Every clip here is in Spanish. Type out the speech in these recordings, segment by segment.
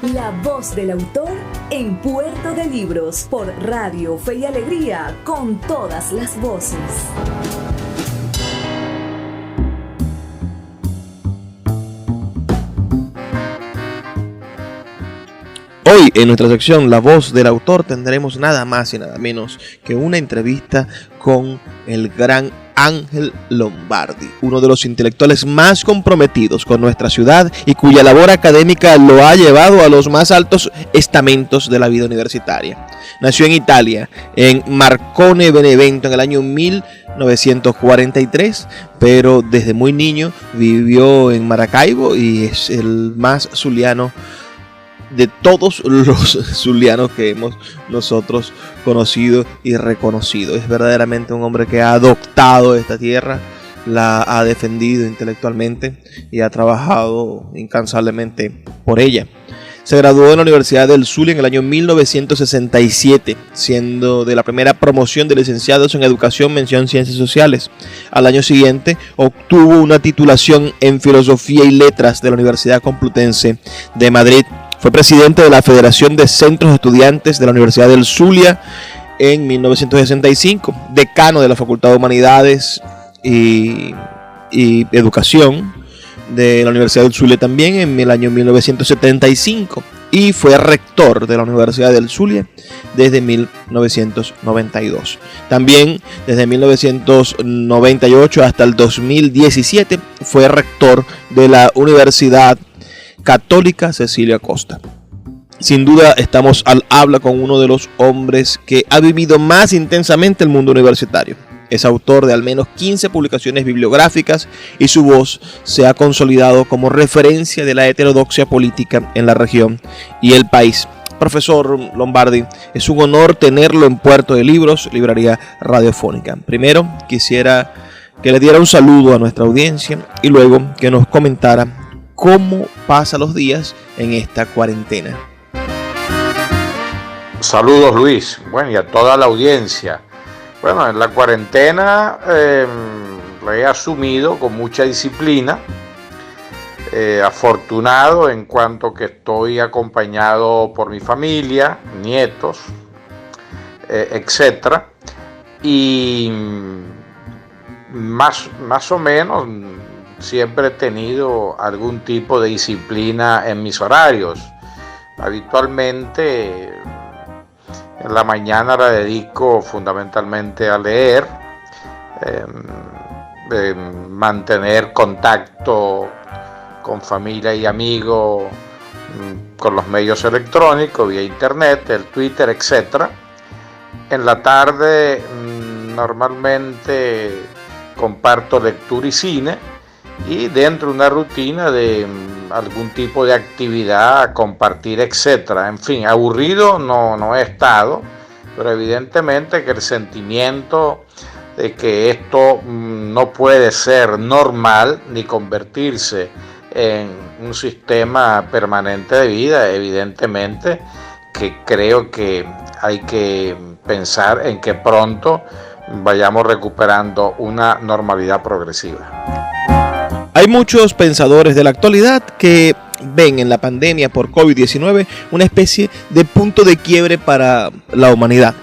La voz del autor en Puerto de Libros por Radio Fe y Alegría, con todas las voces. Hoy en nuestra sección La Voz del Autor tendremos nada más y nada menos que una entrevista con el gran Ángel Lombardi, uno de los intelectuales más comprometidos con nuestra ciudad y cuya labor académica lo ha llevado a los más altos estamentos de la vida universitaria. Nació en Italia, en Marcone Benevento, en el año 1943, pero desde muy niño vivió en Maracaibo y es el más zuliano de todos los zulianos que hemos nosotros conocido y reconocido. Es verdaderamente un hombre que ha adoptado esta tierra, la ha defendido intelectualmente y ha trabajado incansablemente por ella. Se graduó en la Universidad del Zulia en el año 1967, siendo de la primera promoción de licenciados en Educación, mención Ciencias Sociales. Al año siguiente obtuvo una titulación en Filosofía y Letras de la Universidad Complutense de Madrid. Fue presidente de la Federación de Centros de Estudiantes de la Universidad del Zulia en 1965, decano de la Facultad de Humanidades y Educación de la Universidad del Zulia también en el año 1975 y fue rector de la Universidad del Zulia desde 1992. También desde 1998 hasta el 2017 fue rector de la Universidad Católica Cecilia Costa. Sin duda estamos al habla con uno de los hombres que ha vivido más intensamente el mundo universitario. Es autor de al menos 15 publicaciones bibliográficas y su voz se ha consolidado como referencia de la heterodoxia política en la región y el país. Profesor Lombardi, es un honor tenerlo en Puerto de Libros, librería radiofónica. Primero, quisiera que le diera un saludo a nuestra audiencia y luego que nos comentara cómo pasa los días en esta cuarentena. Saludos, Luis. Bueno, y a toda la audiencia. Bueno, en la cuarentena la he asumido con mucha disciplina. Afortunado en cuanto que estoy acompañado por mi familia, nietos, etcétera. Y más o menos siempre he tenido algún tipo de disciplina en mis horarios. Habitualmente en la mañana la dedico fundamentalmente a leer, mantener contacto con familia y amigos con los medios electrónicos, vía internet, el Twitter, etc. En la tarde normalmente comparto lectura y cine, y dentro de una rutina de algún tipo de actividad, compartir, etcétera. En fin, aburrido no he estado, pero evidentemente que el sentimiento de que esto no puede ser normal ni convertirse en un sistema permanente de vida, evidentemente que creo que hay que pensar en que pronto vayamos recuperando una normalidad progresiva. Hay muchos pensadores de la actualidad que ven en la pandemia por COVID-19 una especie de punto de quiebre para la humanidad.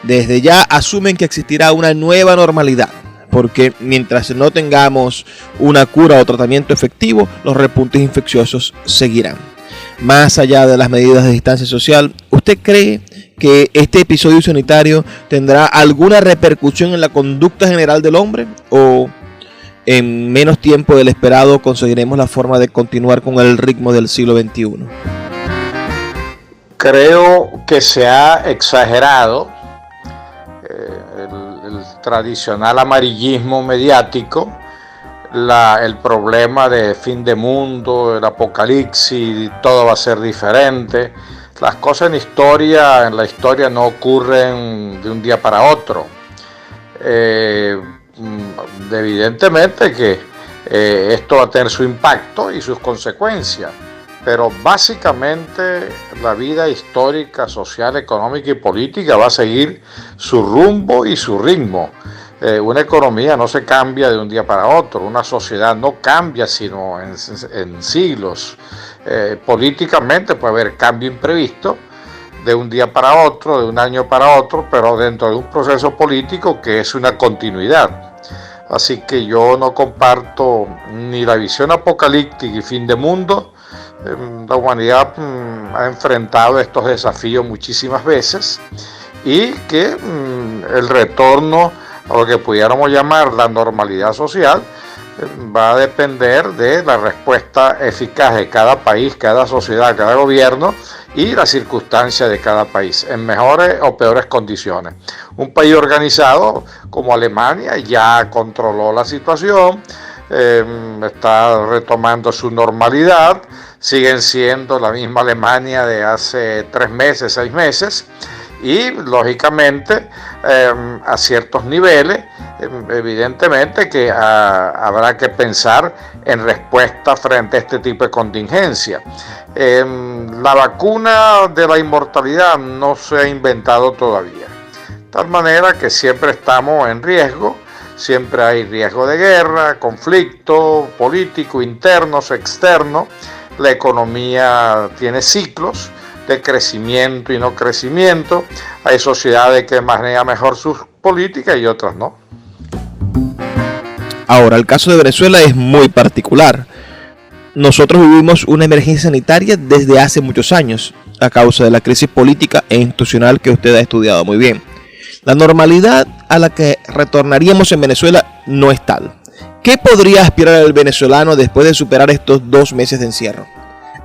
Desde ya asumen que existirá una nueva normalidad, porque mientras no tengamos una cura o tratamiento efectivo, los repuntes infecciosos seguirán. Más allá de las medidas de distancia social, ¿usted cree que este episodio sanitario tendrá alguna repercusión en la conducta general del hombre? ¿O en menos tiempo del esperado conseguiremos la forma de continuar con el ritmo del siglo XXI? Creo que se ha exagerado el tradicional amarillismo mediático, el problema de fin de mundo, el apocalipsis, todo va a ser diferente. Las cosas en la historia no ocurren de un día para otro. Evidentemente que esto va a tener su impacto y sus consecuencias, pero básicamente la vida histórica, social, económica y política va a seguir su rumbo y su ritmo. Una economía no se cambia de un día para otro, una sociedad no cambia sino en siglos. Políticamente puede haber cambio imprevisto de un día para otro, de un año para otro, pero dentro de un proceso político que es una continuidad. Así que yo no comparto ni la visión apocalíptica y fin de mundo. La humanidad ha enfrentado estos desafíos muchísimas veces y que el retorno a lo que pudiéramos llamar la normalidad social va a depender de la respuesta eficaz de cada país, cada sociedad, cada gobierno y las circunstancias de cada país, en mejores o peores condiciones. Un país organizado como Alemania ya controló la situación, está retomando su normalidad, siguen siendo la misma Alemania de hace 3 meses, 6 meses, y lógicamente a ciertos niveles evidentemente que habrá que pensar en respuesta frente a este tipo de contingencia. La vacuna de la inmortalidad no se ha inventado todavía, de tal manera que siempre estamos en riesgo, siempre hay riesgo de guerra, conflicto político, internos, externos. La economía tiene ciclos de crecimiento y no crecimiento. Hay sociedades que manejan mejor sus políticas y otras no. Ahora, el caso de Venezuela es muy particular. Nosotros vivimos una emergencia sanitaria desde hace muchos años, a causa de la crisis política e institucional que usted ha estudiado muy bien. La normalidad a la que retornaríamos en Venezuela no es tal. ¿Qué podría aspirar el venezolano después de superar estos 2 meses de encierro?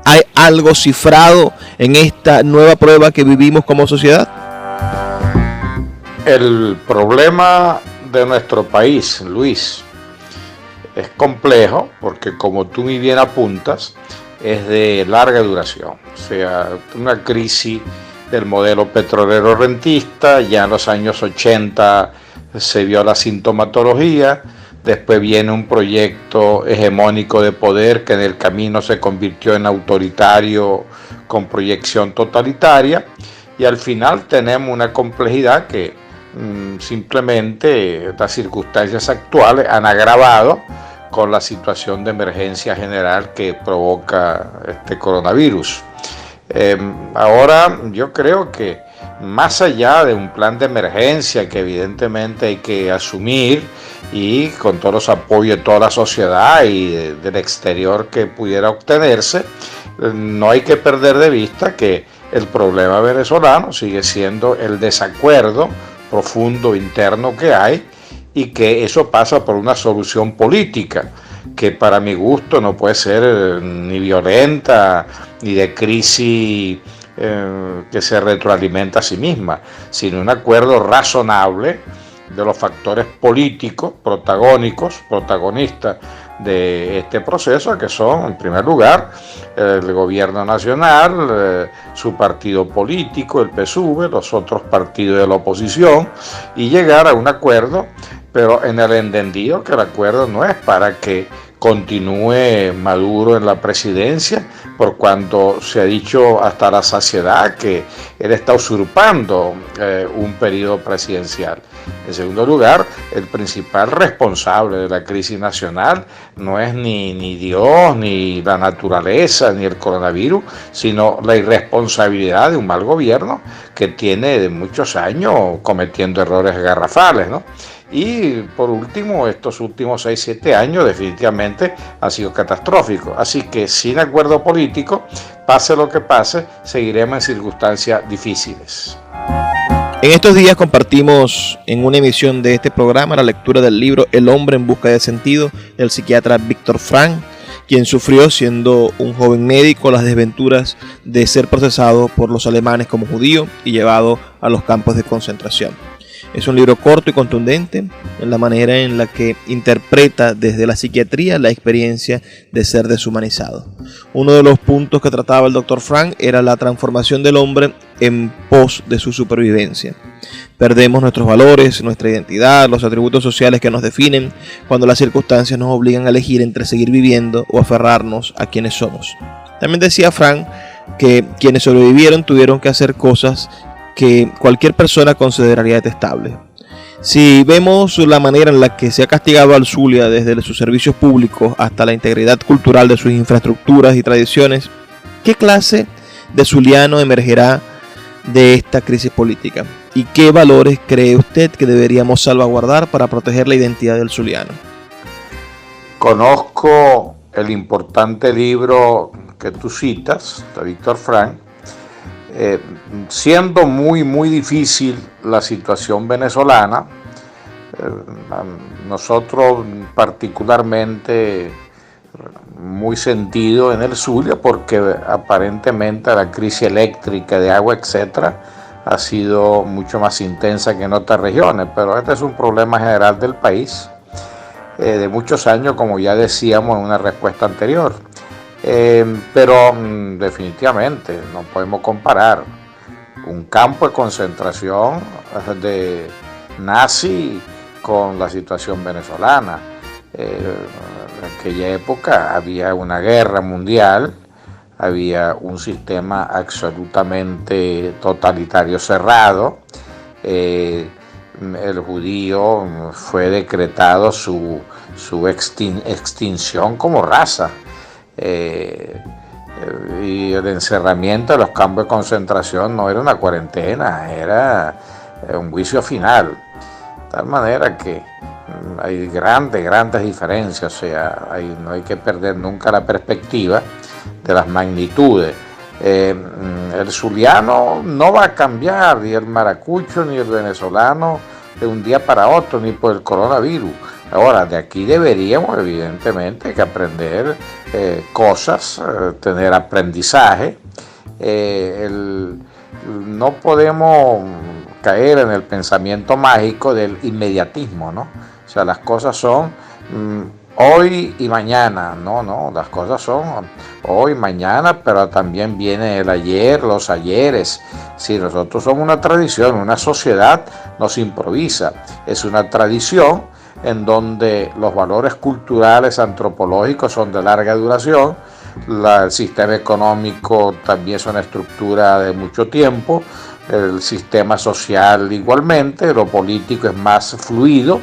¿Hay algo cifrado en esta nueva prueba que vivimos como sociedad? El problema de nuestro país, Luis, es complejo porque, como tú muy bien apuntas, es de larga duración. O sea, una crisis del modelo petrolero rentista, ya en los años 80 se vio la sintomatología. Después viene un proyecto hegemónico de poder que en el camino se convirtió en autoritario con proyección totalitaria, y al final tenemos una complejidad que simplemente las circunstancias actuales han agravado con la situación de emergencia general que provoca este coronavirus. Ahora yo creo que más allá de un plan de emergencia que evidentemente hay que asumir, y con todos los apoyos de toda la sociedad y del exterior que pudiera obtenerse, no hay que perder de vista que el problema venezolano sigue siendo el desacuerdo profundo interno que hay, y que eso pasa por una solución política que para mi gusto no puede ser ni violenta ni de crisis que se retroalimenta a sí misma, sino un acuerdo razonable de los factores políticos protagonistas de este proceso, que son, en primer lugar, el gobierno nacional, su partido político, el PSUV, los otros partidos de la oposición, y llegar a un acuerdo, pero en el entendido que el acuerdo no es para que continúe Maduro en la presidencia, por cuanto se ha dicho hasta la saciedad que él está usurpando un periodo presidencial. En segundo lugar, el principal responsable de la crisis nacional no es ni Dios, ni la naturaleza, ni el coronavirus, sino la irresponsabilidad de un mal gobierno que tiene de muchos años cometiendo errores garrafales, ¿no? Y por último, estos últimos 6-7 años definitivamente han sido catastróficos. Así que sin acuerdo político, pase lo que pase, seguiremos en circunstancias difíciles. En estos días compartimos en una emisión de este programa la lectura del libro El hombre en busca de sentido del psiquiatra Viktor Frankl, quien sufrió, siendo un joven médico, las desventuras de ser procesado por los alemanes como judío y llevado a los campos de concentración. Es un libro corto y contundente en la manera en la que interpreta desde la psiquiatría la experiencia de ser deshumanizado. Uno de los puntos que trataba el Dr. Frankl era la transformación del hombre en pos de su supervivencia. Perdemos nuestros valores, nuestra identidad, los atributos sociales que nos definen cuando las circunstancias nos obligan a elegir entre seguir viviendo o aferrarnos a quienes somos. También decía Frankl que quienes sobrevivieron tuvieron que hacer cosas que cualquier persona consideraría detestable. Si vemos la manera en la que se ha castigado al Zulia desde sus servicios públicos hasta la integridad cultural de sus infraestructuras y tradiciones, ¿Qué clase de zuliano emergerá de esta crisis política? ¿Y qué valores cree usted que deberíamos salvaguardar para proteger la identidad del zuliano? Conozco el importante libro que tú citas, de Víctor Frank. Siendo muy difícil la situación venezolana, nosotros particularmente muy sentido en el Zulia, porque aparentemente la crisis eléctrica, de agua, etcétera, ha sido mucho más intensa que en otras regiones, pero este es un problema general del país, de muchos años, como ya decíamos en una respuesta anterior. Pero definitivamente no podemos comparar un campo de concentración de nazi con la situación venezolana. En aquella época había una guerra mundial, había un sistema absolutamente totalitario cerrado. El judío fue decretado su extinción como raza. Y el encerramiento de los campos de concentración no era una cuarentena, era un juicio final. De tal manera que hay grandes diferencias, o sea, no hay que perder nunca la perspectiva de las magnitudes. El zuliano no va a cambiar, ni el maracucho ni el venezolano, de un día para otro, ni por el coronavirus. Ahora, de aquí deberíamos evidentemente que aprender cosas, tener aprendizaje. No podemos caer en el pensamiento mágico del inmediatismo, ¿no? O sea, las cosas son hoy y mañana, no, las cosas son hoy, mañana, pero también viene el ayer, los ayeres. Si nosotros somos una tradición, una sociedad no se improvisa, es una tradición en donde los valores culturales, antropológicos son de larga duración, el sistema económico también es una estructura de mucho tiempo, el sistema social igualmente, lo político es más fluido,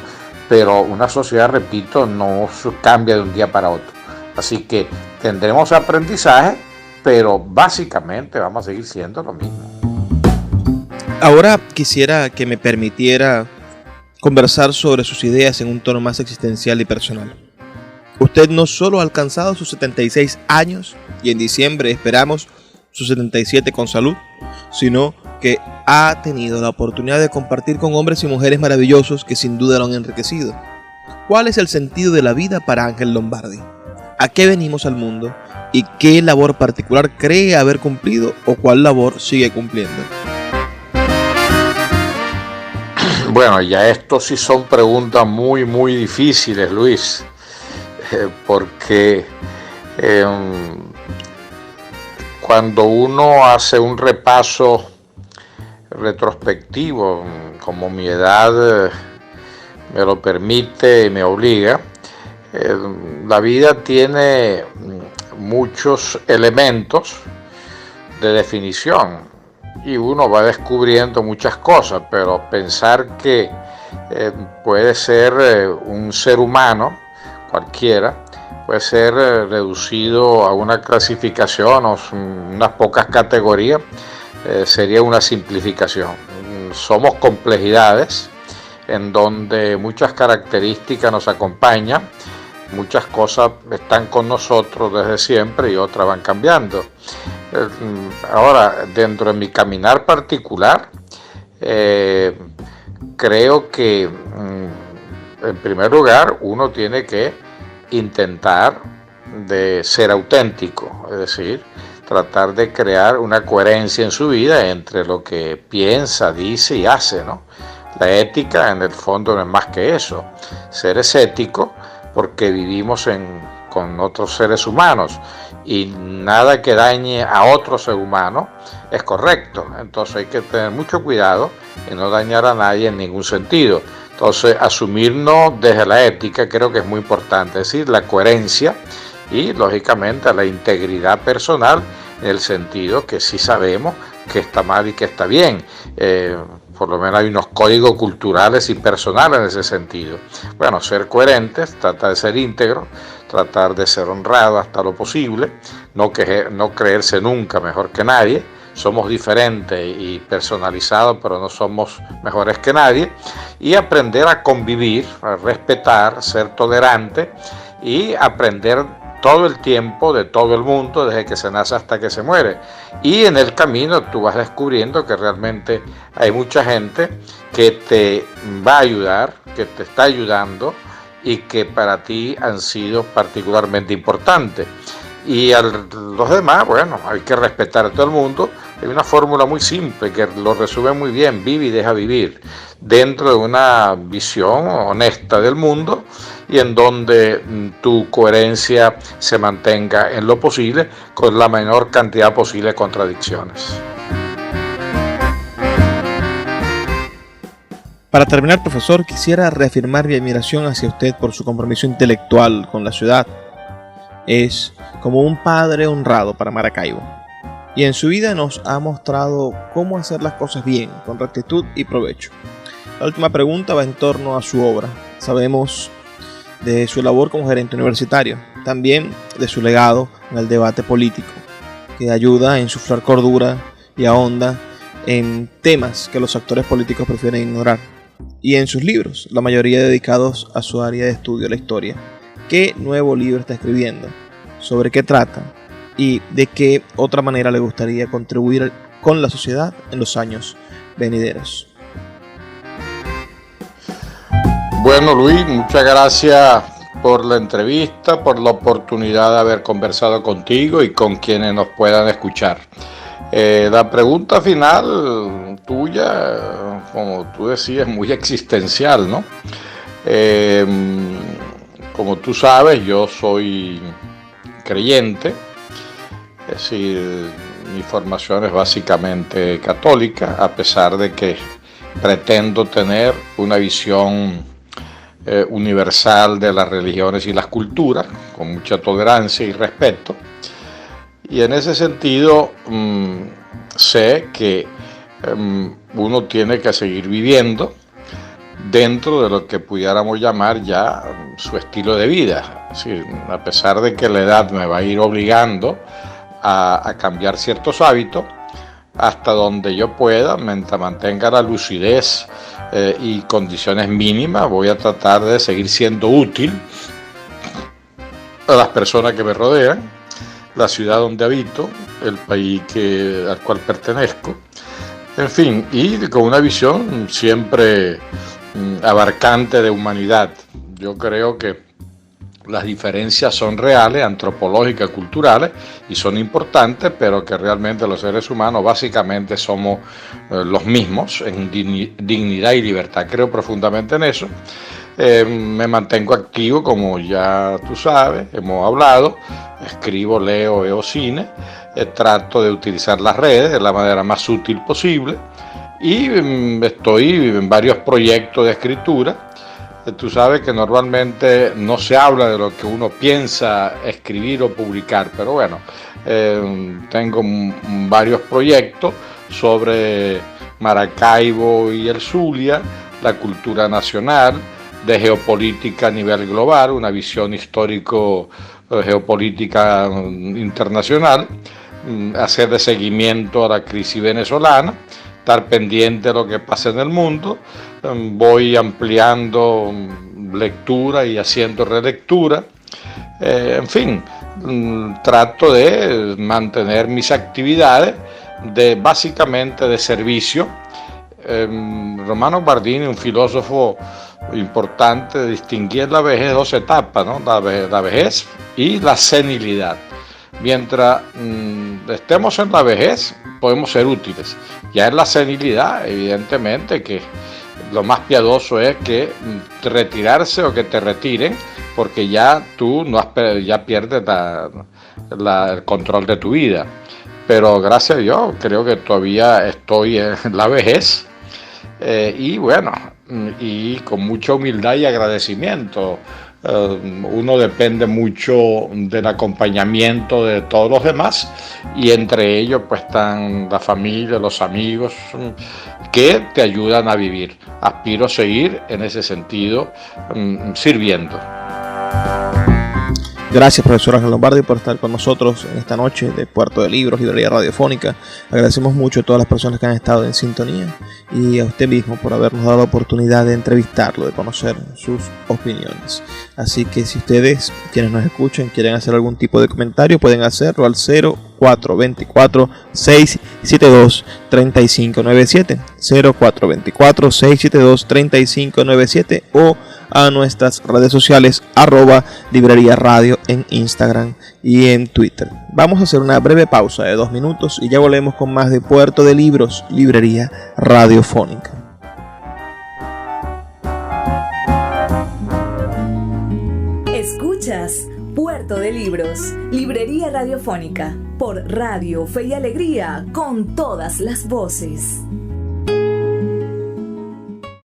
pero una sociedad, repito, no cambia de un día para otro. Así que tendremos aprendizaje, pero básicamente vamos a seguir siendo lo mismo. Ahora quisiera que me permitiera conversar sobre sus ideas en un tono más existencial y personal. Usted no solo ha alcanzado sus 76 años y en diciembre esperamos sus 77 con salud, sino que ha tenido la oportunidad de compartir con hombres y mujeres maravillosos que sin duda lo han enriquecido. ¿Cuál es el sentido de la vida para Ángel Lombardi? ¿A qué venimos al mundo? ¿Y qué labor particular cree haber cumplido o cuál labor sigue cumpliendo? Bueno, ya esto sí son preguntas muy difíciles, Luis, porque cuando uno hace un repaso retrospectivo, como mi edad me lo permite y me obliga, la vida tiene muchos elementos de definición. Y uno va descubriendo muchas cosas, pero pensar que puede ser un ser humano, cualquiera, puede ser reducido a una clasificación o unas pocas categorías, sería una simplificación. Somos complejidades en donde muchas características nos acompañan, muchas cosas están con nosotros desde siempre y otras van cambiando. Ahora, dentro de mi caminar particular, creo que en primer lugar uno tiene que intentar de ser auténtico, es decir, tratar de crear una coherencia en su vida entre lo que piensa, dice y hace, ¿no? La ética en el fondo no es más que eso, ser ético porque vivimos con otros seres humanos y nada que dañe a otro ser humano es correcto. Entonces hay que tener mucho cuidado y no dañar a nadie en ningún sentido. Entonces asumirnos desde la ética creo que es muy importante, es decir, la coherencia y lógicamente la integridad personal en el sentido que sí sabemos que está mal y que está bien. por lo menos hay unos códigos culturales y personales en ese sentido. Bueno, ser coherentes, tratar de ser íntegro, tratar de ser honrado hasta lo posible, no creerse nunca mejor que nadie. Somos diferentes y personalizados, pero no somos mejores que nadie. Y aprender a convivir, a respetar, ser tolerante y aprender todo el tiempo de todo el mundo, desde que se nace hasta que se muere. Y en el camino tú vas descubriendo que realmente hay mucha gente que te va a ayudar, que te está ayudando y que para ti han sido particularmente importantes. Y a los demás, bueno, hay que respetar a todo el mundo. Hay una fórmula muy simple que lo resume muy bien: vive y deja vivir, dentro de una visión honesta del mundo y en donde tu coherencia se mantenga en lo posible, con la menor cantidad posible de contradicciones. Para terminar, profesor, quisiera reafirmar mi admiración hacia usted por su compromiso intelectual con la ciudad. Es como un padre honrado para Maracaibo. Y en su vida nos ha mostrado cómo hacer las cosas bien, con rectitud y provecho. La última pregunta va en torno a su obra. Sabemos de su labor como gerente universitario, también de su legado en el debate político, que ayuda a insuflar cordura y ahonda en temas que los actores políticos prefieren ignorar. Y en sus libros, la mayoría dedicados a su área de estudio, la historia. ¿Qué nuevo libro está escribiendo? ¿Sobre qué trata? ¿Y de qué otra manera le gustaría contribuir con la sociedad en los años venideros? Bueno, Luis, muchas gracias por la entrevista, por la oportunidad de haber conversado contigo y con quienes nos puedan escuchar. La pregunta final tuya, como tú decías, es muy existencial, ¿no? Como tú sabes, yo soy creyente, es decir, mi formación es básicamente católica, a pesar de que pretendo tener una visión universal de las religiones y las culturas, con mucha tolerancia y respeto. Y en ese sentido sé que uno tiene que seguir viviendo dentro de lo que pudiéramos llamar ya su estilo de vida. Es decir, a pesar de que la edad me va a ir obligando a cambiar ciertos hábitos, hasta donde yo pueda, mientras mantenga la lucidez y condiciones mínimas, voy a tratar de seguir siendo útil a las personas que me rodean, la ciudad donde habito, el país al cual pertenezco, en fin, y con una visión siempre abarcante de humanidad. Yo creo que las diferencias son reales, antropológicas, culturales, y son importantes, pero que realmente los seres humanos básicamente somos los mismos en dignidad y libertad. Creo profundamente en eso. Me mantengo activo, como ya tú sabes, hemos hablado, escribo, leo, veo cine, trato de utilizar las redes de la manera más útil posible y estoy en varios proyectos de escritura. Tú sabes que normalmente no se habla de lo que uno piensa escribir o publicar, pero bueno, tengo varios proyectos sobre Maracaibo y el Zulia, la cultura nacional, de geopolítica a nivel global, una visión histórico-geopolítica internacional, hacer de seguimiento a la crisis venezolana, estar pendiente de lo que pasa en el mundo. Voy ampliando lectura y haciendo relectura. En fin, trato de mantener mis actividades básicamente de servicio. Romano Guardini, un filósofo importante, distinguía en la vejez dos etapas, ¿no? La vejez y la senilidad. Mientras estemos en la vejez, podemos ser útiles. Ya en la senilidad, evidentemente que lo más piadoso es que retirarse o que te retiren, porque ya tú ya pierdes el control de tu vida. Pero gracias a Dios, creo que todavía estoy en la vejez. Y bueno, y con mucha humildad y agradecimiento uno depende mucho del acompañamiento de todos los demás, y entre ellos pues están la familia, los amigos que te ayudan a vivir. Aspiro a seguir en ese sentido sirviendo. Gracias, profesor Ángel Lombardi, por estar con nosotros en esta noche de Puerto de Libros, Librería Radiofónica. Agradecemos mucho a todas las personas que han estado en sintonía y a usted mismo por habernos dado la oportunidad de entrevistarlo, de conocer sus opiniones. Así que si ustedes, quienes nos escuchan, quieren hacer algún tipo de comentario, pueden hacerlo al 0424-672-3597, 0424-672-3597 o a nuestras redes sociales @Librería Radio en Instagram y en Twitter. Vamos a hacer una breve pausa de 2 minutos y ya volvemos con más de Puerto de Libros, Librería Radiofónica. Escuchas Puerto de Libros, Librería Radiofónica, por Radio Fe y Alegría, con todas las voces.